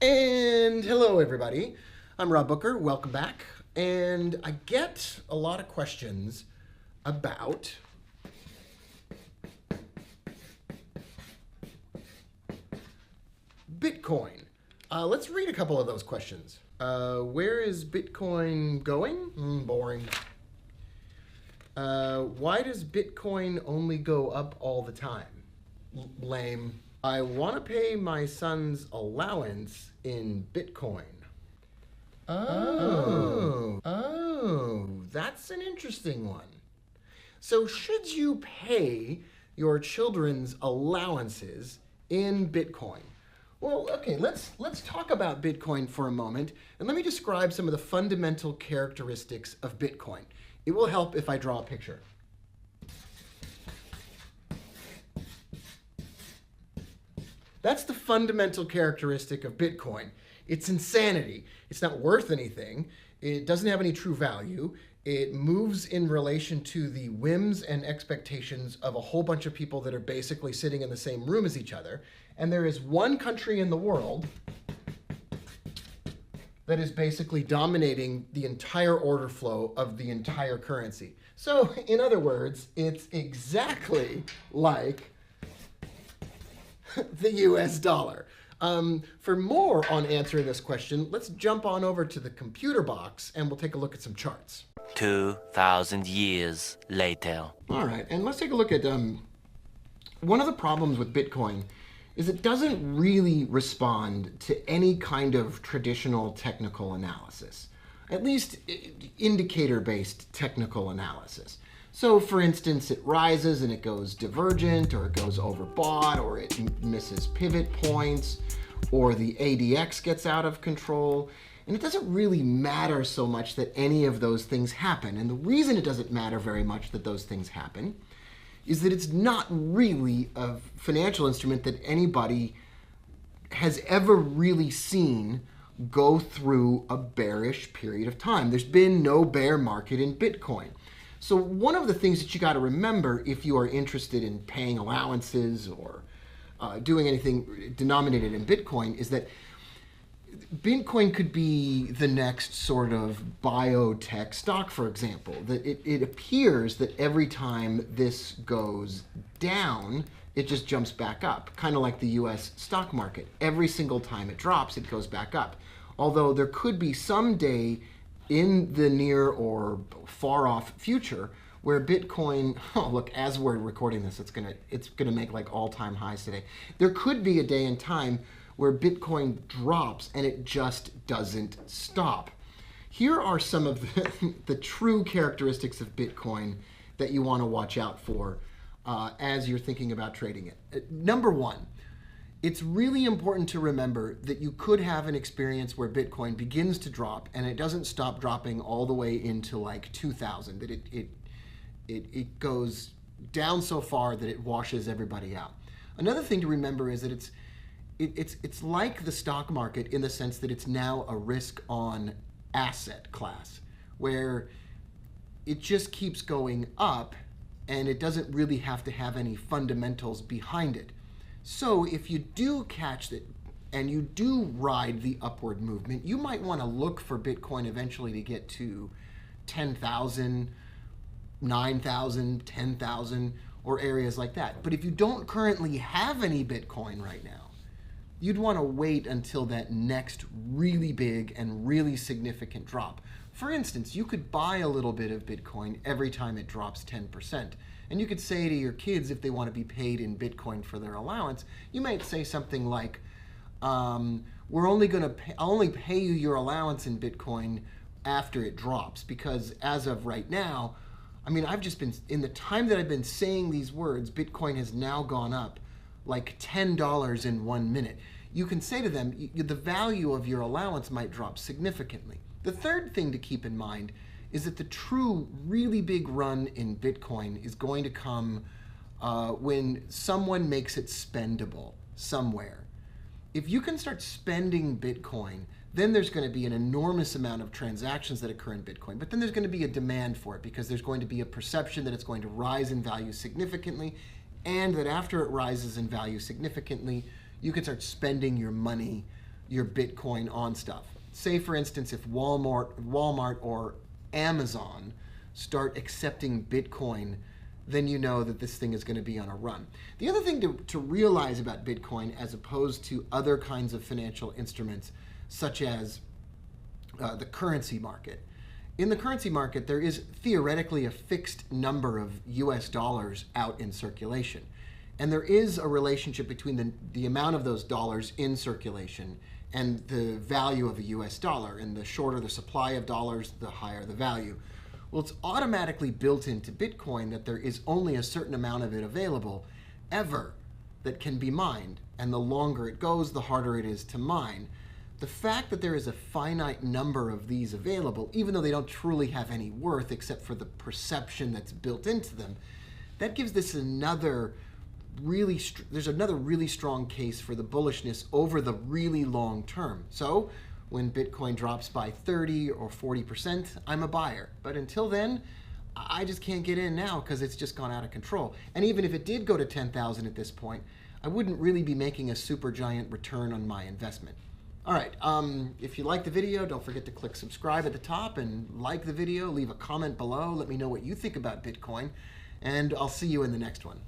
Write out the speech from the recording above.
And hello, everybody. I'm Rob Booker. Welcome back. And I get a lot of questions about Bitcoin. Let's read a couple of those questions. Where is Bitcoin going? Boring. Why does Bitcoin only go up all the time? Lame. I want to pay my son's allowance in Bitcoin. Oh, that's an interesting one. So should you pay your children's allowances in Bitcoin? Well, okay, let's talk about Bitcoin for a moment, and let me describe some of the fundamental characteristics of Bitcoin. It will help if I draw a picture. That's the fundamental characteristic of Bitcoin. It's insanity. It's not worth anything. It doesn't have any true value. It moves in relation to the whims and expectations of a whole bunch of people that are basically sitting in the same room as each other. And there is one country in the world that is basically dominating the entire order flow of the entire currency. So, in other words, it's exactly like the US dollar. For more on answering this question, let's jump on over to the computer box and we'll take a look at some charts. 2,000 years later. All right, and let's take a look at one of the problems with Bitcoin is it doesn't really respond to any kind of traditional technical analysis, at least indicator-based technical analysis. So, for instance, it rises and it goes divergent, or it goes overbought, or it misses pivot points, or the ADX gets out of control. And it doesn't really matter so much that any of those things happen. And the reason it doesn't matter very much that those things happen is that it's not really a financial instrument that anybody has ever really seen go through a bearish period of time. There's been no bear market in Bitcoin. So one of the things that you got to remember if you are interested in paying allowances or doing anything denominated in Bitcoin is that Bitcoin could be the next sort of biotech stock, for example. That it appears that every time this goes down, it just jumps back up, kind of like the US stock market. Every single time it drops, it goes back up. Although there could be some day in the near or far off future where Bitcoin, oh look, as we're recording this, it's gonna make like all-time highs today. There could be a day in time where Bitcoin drops and it just doesn't stop. Here are some of the true characteristics of Bitcoin that you want to watch out for as you're thinking about trading it. Number one, it's really important to remember that you could have an experience where Bitcoin begins to drop and it doesn't stop dropping all the way into like 2000, that it goes down so far that it washes everybody out. Another thing to remember is that it's like the stock market in the sense that it's now a risk-on asset class, where it just keeps going up and it doesn't really have to have any fundamentals behind it. So if you do catch it and you do ride the upward movement, you might want to look for Bitcoin eventually to get to 10,000, 9,000, 10,000, or areas like that. But if you don't currently have any Bitcoin right now, you'd want to wait until that next really big and really significant drop. For instance, you could buy a little bit of Bitcoin every time it drops 10%. And you could say to your kids, if they want to be paid in Bitcoin for their allowance, you might say something like, I'll only pay you your allowance in Bitcoin after it drops, because as of right now, I mean, I've just been, in the time that I've been saying these words, Bitcoin has now gone up like $10 in 1 minute. You can say to them, the value of your allowance might drop significantly. The third thing to keep in mind is that the true, really big run in Bitcoin is going to come when someone makes it spendable somewhere. If you can start spending Bitcoin, then there's going to be an enormous amount of transactions that occur in Bitcoin. But then there's going to be a demand for it because there's going to be a perception that it's going to rise in value significantly, and that after it rises in value significantly, you can start spending your money your Bitcoin on stuff. Say, for instance, if Walmart or Amazon start accepting Bitcoin, then you know that this thing is going to be on a run. The other thing to realize about Bitcoin, as opposed to other kinds of financial instruments, such as the currency market. In the currency market, there is theoretically a fixed number of US dollars out in circulation. And there is a relationship between the amount of those dollars in circulation and the value of a US dollar. And the shorter the supply of dollars, the higher the value. Well, it's automatically built into Bitcoin that there is only a certain amount of it available ever that can be mined. And the longer it goes, the harder it is to mine. The fact that there is a finite number of these available, even though they don't truly have any worth except for the perception that's built into them, that gives this another really strong case for the bullishness over the really long term. So when Bitcoin drops by 30 or 40%, I'm a buyer. But until then, I just can't get in now because it's just gone out of control. And even if it did go to 10,000 at this point, I wouldn't really be making a super giant return on my investment. All right, if you like the video, don't forget to click subscribe at the top and like the video, leave a comment below, let me know what you think about Bitcoin, and I'll see you in the next one.